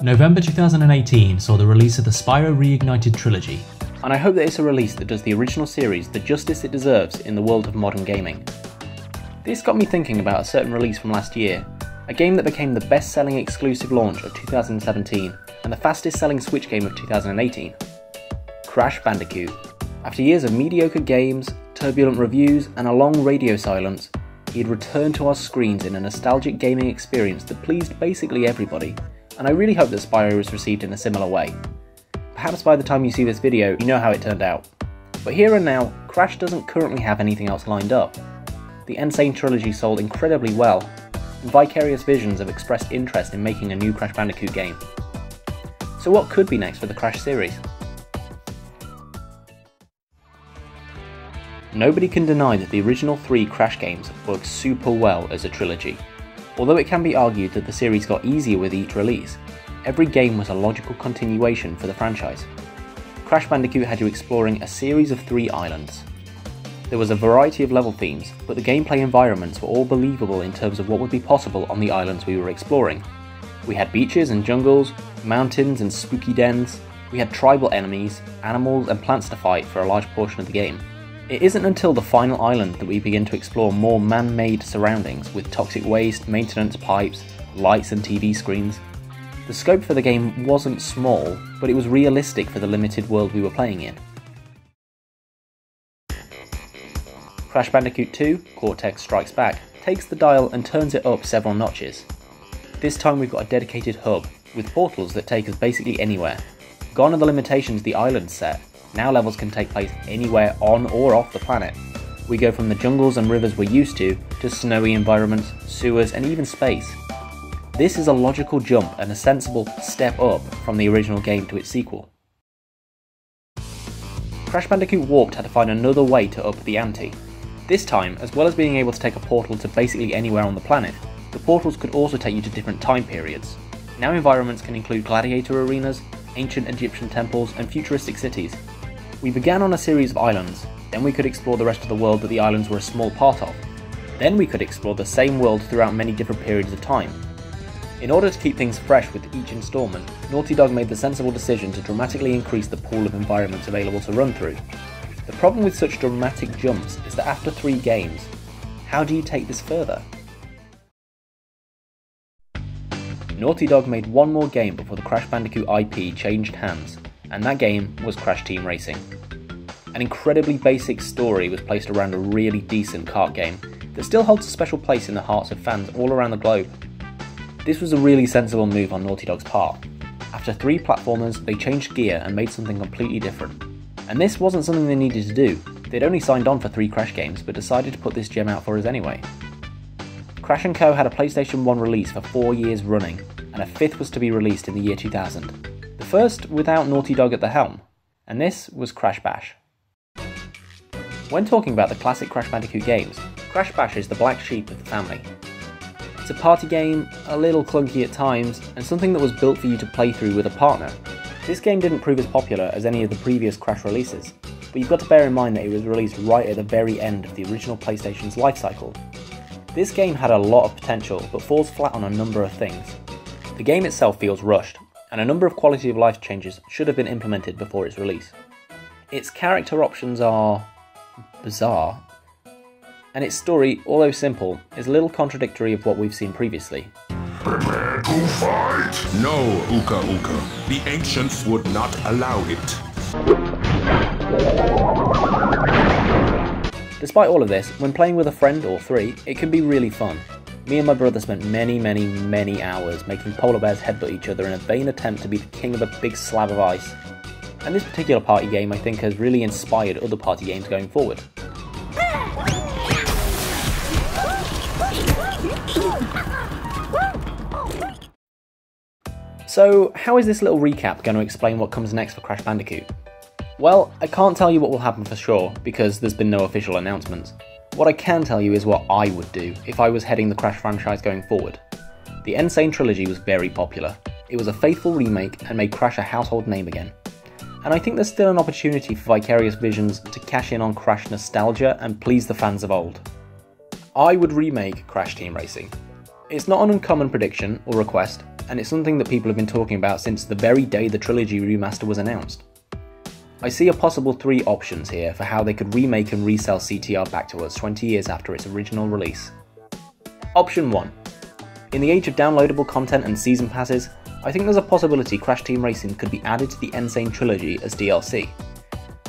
November 2018 saw the release of the Spyro Reignited trilogy, and I hope that it's a release that does the original series the justice it deserves in the world of modern gaming. This got me thinking about a certain release from last year, a game that became the best-selling exclusive launch of 2017 and the fastest-selling Switch game of 2018. Crash Bandicoot. After years of mediocre games, turbulent reviews and a long radio silence, he had returned to our screens in a nostalgic gaming experience that pleased basically everybody, and I really hope that Spyro was received in a similar way. Perhaps by the time you see this video, you know how it turned out. But here and now, Crash doesn't currently have anything else lined up. The n-sane trilogy sold incredibly well, and Vicarious Visions have expressed interest in making a new Crash Bandicoot game. So what could be next for the Crash series? Nobody can deny that the original 3 Crash games work super well as a trilogy. Although it can be argued that the series got easier with each release, every game was a logical continuation for the franchise. Crash Bandicoot had you exploring a series of 3 islands. There was a variety of level themes, but the gameplay environments were all believable in terms of what would be possible on the islands we were exploring. We had beaches and jungles, mountains and spooky dens, we had tribal enemies, animals and plants to fight for a large portion of the game. It isn't until the final island that we begin to explore more man-made surroundings with toxic waste, maintenance pipes, lights and TV screens. The scope for the game wasn't small, but it was realistic for the limited world we were playing in. Crash Bandicoot 2, Cortex Strikes Back, takes the dial and turns it up several notches. This time we've got a dedicated hub, with portals that take us basically anywhere. Gone are the limitations the islands set. Now levels can take place anywhere on or off the planet. We go from the jungles and rivers we're used to snowy environments, sewers and even space. This is a logical jump and a sensible step up from the original game to its sequel. Crash Bandicoot Warped had to find another way to up the ante. This time, as well as being able to take a portal to basically anywhere on the planet, the portals could also take you to different time periods. Now environments can include gladiator arenas, ancient Egyptian temples and futuristic cities. We began on a series of islands, then we could explore the rest of the world that the islands were a small part of. Then we could explore the same world throughout many different periods of time. In order to keep things fresh with each instalment, Naughty Dog made the sensible decision to dramatically increase the pool of environments available to run through. The problem with such dramatic jumps is that after 3 games, how do you take this further? Naughty Dog made one more game before the Crash Bandicoot IP changed hands, and that game was Crash Team Racing. An incredibly basic story was placed around a really decent kart game that still holds a special place in the hearts of fans all around the globe. This was a really sensible move on Naughty Dog's part. After 3 platformers, they changed gear and made something completely different. And this wasn't something they needed to do. They'd only signed on for 3 Crash games, but decided to put this gem out for us anyway. Crash & Co had a PlayStation 1 release for 4 years running, and a 5th was to be released in the year 2000. The first without Naughty Dog at the helm, and this was Crash Bash. When talking about the classic Crash Bandicoot games, Crash Bash is the black sheep of the family. It's a party game, a little clunky at times, and something that was built for you to play through with a partner. This game didn't prove as popular as any of the previous Crash releases, but you've got to bear in mind that it was released right at the very end of the original PlayStation's life cycle. This game had a lot of potential, but falls flat on a number of things. The game itself feels rushed, and a number of quality of life changes should have been implemented before its release. Its character options are bizarre, and its story, although simple, is a little contradictory of what we've seen previously. Prepare to fight! No, Uka Uka. The ancients would not allow it. Despite all of this, when playing with a friend or 3, it can be really fun. Me and my brother spent many hours making polar bears headbutt each other in a vain attempt to be the king of a big slab of ice. And this particular party game I think has really inspired other party games going forward. So how is this little recap going to explain what comes next for Crash Bandicoot? Well, I can't tell you what will happen for sure, because there's been no official announcements. What I can tell you is what I would do if I was heading the Crash franchise going forward. The n-sane trilogy was very popular. It was a faithful remake and made Crash a household name again. And I think there's still an opportunity for Vicarious Visions to cash in on Crash nostalgia and please the fans of old. I would remake Crash Team Racing. It's not an uncommon prediction or request, and it's something that people have been talking about since the very day the Trilogy remaster was announced. I see a possible 3 options here for how they could remake and resell CTR back to us 20 years after its original release. Option 1. In the age of downloadable content and season passes, I think there's a possibility Crash Team Racing could be added to the n-sane trilogy as DLC.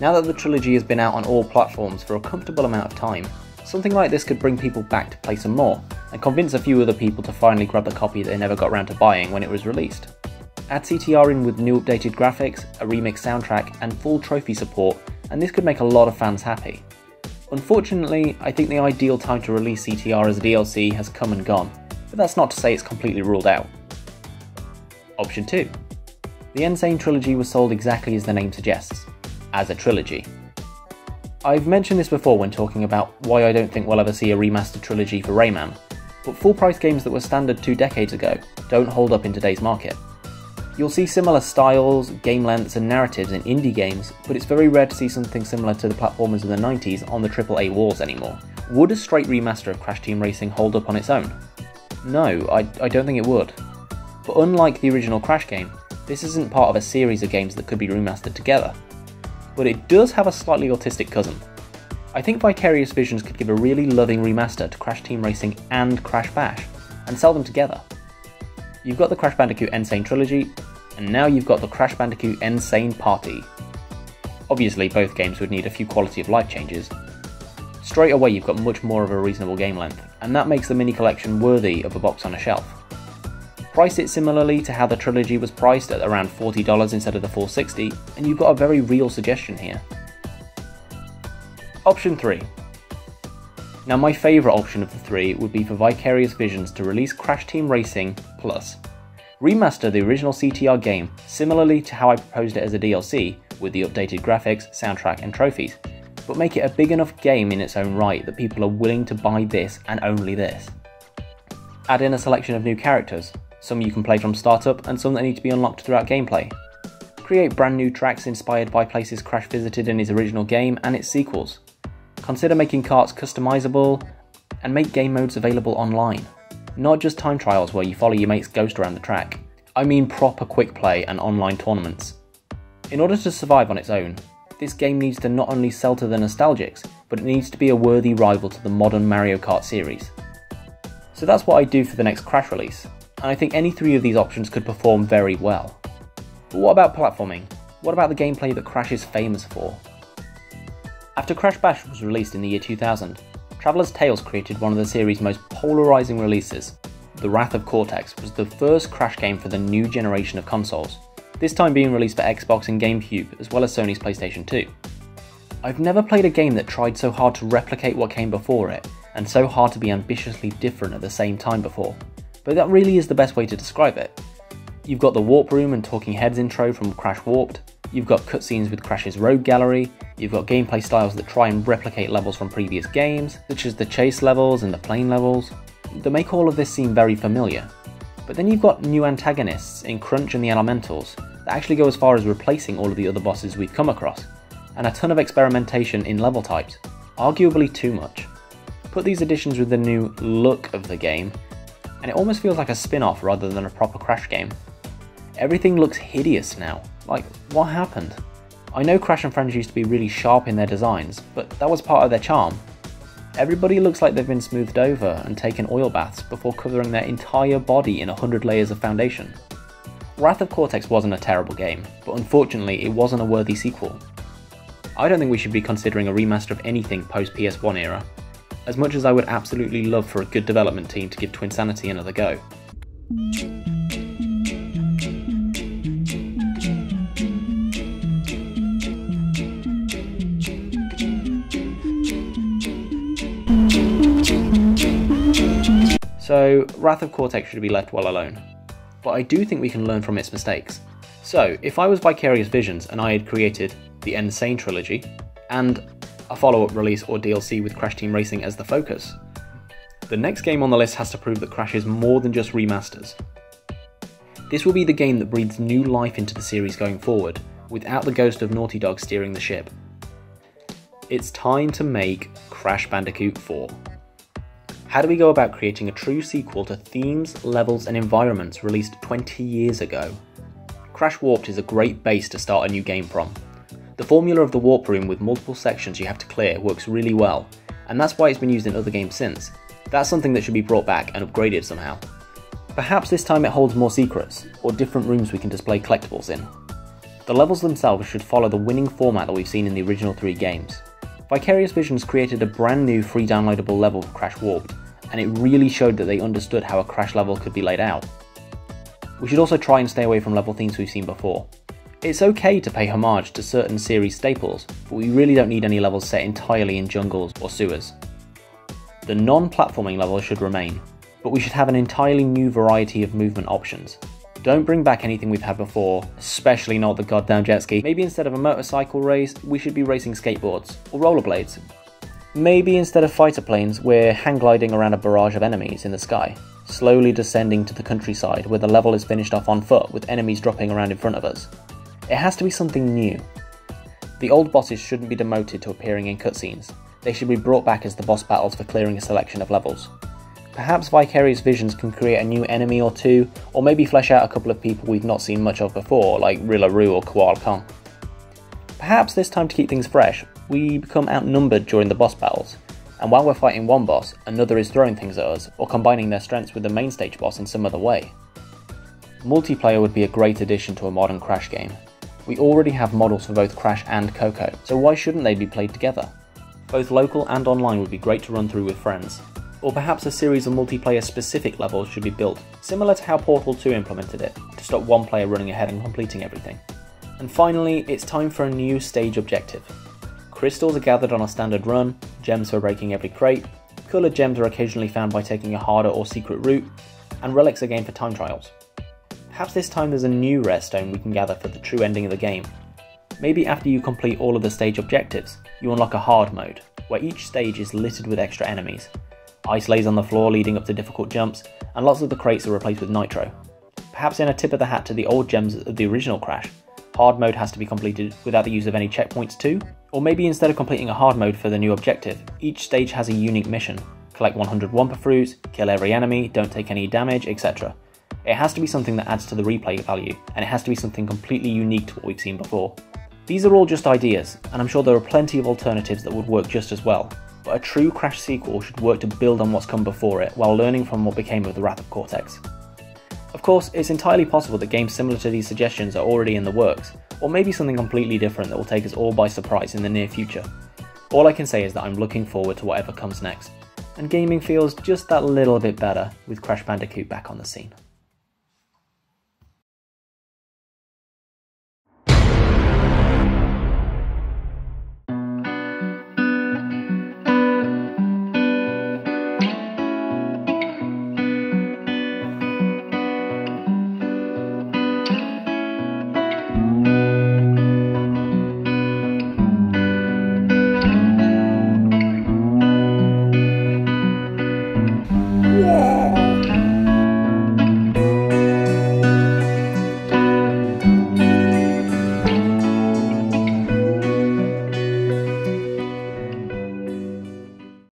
Now that the trilogy has been out on all platforms for a comfortable amount of time, something like this could bring people back to play some more, and convince a few other people to finally grab the copy they never got around to buying when it was released. Add CTR in with new updated graphics, a remixed soundtrack, and full trophy support, and this could make a lot of fans happy. Unfortunately, I think the ideal time to release CTR as a DLC has come and gone, but that's not to say it's completely ruled out. Option 2. The n-sane trilogy was sold exactly as the name suggests, as a trilogy. I've mentioned this before when talking about why I don't think we'll ever see a remastered trilogy for Rayman, but full price games that were standard 2 decades ago don't hold up in today's market. You'll see similar styles, game lengths and narratives in indie games, but it's very rare to see something similar to the platformers of the 90s on the AAA walls anymore. Would a straight remaster of Crash Team Racing hold up on its own? No, I don't think it would. But unlike the original Crash game, this isn't part of a series of games that could be remastered together. But it does have a slightly autistic cousin. I think Vicarious Visions could give a really loving remaster to Crash Team Racing and Crash Bash, and sell them together. You've got the Crash Bandicoot n-sane trilogy, and now you've got the Crash Bandicoot n-sane Party. Obviously both games would need a few quality of life changes. Straight away you've got much more of a reasonable game length, and that makes the mini collection worthy of a box on a shelf. Price it similarly to how the trilogy was priced at around $40 instead of the $460, and you've got a very real suggestion here. Option 3. Now my favourite option of the 3 would be for Vicarious Visions to release Crash Team Racing Plus. Remaster the original CTR game similarly to how I proposed it as a DLC, with the updated graphics, soundtrack and trophies, but make it a big enough game in its own right that people are willing to buy this and only this. Add in a selection of new characters, some you can play from startup and some that need to be unlocked throughout gameplay. Create brand new tracks inspired by places Crash visited in his original game and its sequels. Consider making carts customizable and make game modes available online. Not just time trials where you follow your mate's ghost around the track. I mean proper quick play and online tournaments. In order to survive on its own, this game needs to not only sell to the nostalgics, but it needs to be a worthy rival to the modern Mario Kart series. So that's what I do for the next Crash release, and I think any 3 of these options could perform very well. But what about platforming? What about the gameplay that Crash is famous for? After Crash Bash was released in the year 2000, Traveller's Tales created one of the series' most polarising releases. The Wrath of Cortex was the first Crash game for the new generation of consoles, this time being released for Xbox and GameCube as well as Sony's PlayStation 2. I've never played a game that tried so hard to replicate what came before it, and so hard to be ambitiously different at the same time before, but that really is the best way to describe it. You've got the Warp Room and Talking Heads intro from Crash Warped, you've got cutscenes with Crash's Rogue Gallery, you've got gameplay styles that try and replicate levels from previous games, such as the chase levels and the plane levels, that make all of this seem very familiar. But then you've got new antagonists in Crunch and the Elementals that actually go as far as replacing all of the other bosses we've come across, and a ton of experimentation in level types, arguably too much. Put these additions with the new look of the game, and it almost feels like a spin-off rather than a proper Crash game. Everything looks hideous now. Like, what happened? I know Crash and Friends used to be really sharp in their designs, but that was part of their charm. Everybody looks like they've been smoothed over and taken oil baths before covering their entire body in 100 layers of foundation. Wrath of Cortex wasn't a terrible game, but unfortunately it wasn't a worthy sequel. I don't think we should be considering a remaster of anything post PS1 era, as much as I would absolutely love for a good development team to give Twinsanity another go. So, Wrath of Cortex should be left well alone, but I do think we can learn from its mistakes. So, if I was Vicarious Visions and I had created the n-sane trilogy, and a follow-up release or DLC with Crash Team Racing as the focus, the next game on the list has to prove that Crash is more than just remasters. This will be the game that breathes new life into the series going forward, without the ghost of Naughty Dog steering the ship. It's time to make Crash Bandicoot 4. How do we go about creating a true sequel to themes, levels and environments released 20 years ago? Crash Warped is a great base to start a new game from. The formula of the warp room with multiple sections you have to clear works really well, and that's why it's been used in other games since. That's something that should be brought back and upgraded somehow. Perhaps this time it holds more secrets, or different rooms we can display collectibles in. The levels themselves should follow the winning format that we've seen in the original 3 games. Vicarious Visions created a brand new free downloadable level for Crash Warped, and it really showed that they understood how a Crash level could be laid out. We should also try and stay away from level themes we've seen before. It's okay to pay homage to certain series staples, but we really don't need any levels set entirely in jungles or sewers. The non-platforming levels should remain, but we should have an entirely new variety of movement options. Don't bring back anything we've had before, especially not the goddamn jet ski. Maybe instead of a motorcycle race, we should be racing skateboards or rollerblades. Maybe instead of fighter planes, we're hang gliding around a barrage of enemies in the sky, slowly descending to the countryside where the level is finished off on foot with enemies dropping around in front of us. It has to be something new. The old bosses shouldn't be demoted to appearing in cutscenes. They should be brought back as the boss battles for clearing a selection of levels. Perhaps Vicarious Visions can create a new enemy or two, or maybe flesh out a couple of people we've not seen much of before, like Rillaru or Koala Kong. Perhaps this time, to keep things fresh, we become outnumbered during the boss battles, and while we're fighting one boss, another is throwing things at us, or combining their strengths with the main stage boss in some other way. Multiplayer would be a great addition to a modern Crash game. We already have models for both Crash and Coco, so why shouldn't they be played together? Both local and online would be great to run through with friends. Or perhaps a series of multiplayer specific levels should be built, similar to how Portal 2 implemented it, to stop one player running ahead and completing everything. And finally, it's time for a new stage objective. Crystals are gathered on a standard run, gems for breaking every crate, coloured gems are occasionally found by taking a harder or secret route, and relics are gained for time trials. Perhaps this time there's a new rare stone we can gather for the true ending of the game. Maybe after you complete all of the stage objectives, you unlock a hard mode, where each stage is littered with extra enemies. Ice lays on the floor leading up to difficult jumps, and lots of the crates are replaced with nitro. Perhaps in a tip of the hat to the old gems of the original Crash, hard mode has to be completed without the use of any checkpoints too? Or maybe instead of completing a hard mode for the new objective, each stage has a unique mission. Collect 100 Wumpa Fruits, kill every enemy, don't take any damage, etc. It has to be something that adds to the replay value, and it has to be something completely unique to what we've seen before. These are all just ideas, and I'm sure there are plenty of alternatives that would work just as well. But a true Crash sequel should work to build on what's come before it, while learning from what became of the Wrath of Cortex. Of course, it's entirely possible that games similar to these suggestions are already in the works, or maybe something completely different that will take us all by surprise in the near future. All I can say is that I'm looking forward to whatever comes next, and gaming feels just that little bit better with Crash Bandicoot back on the scene.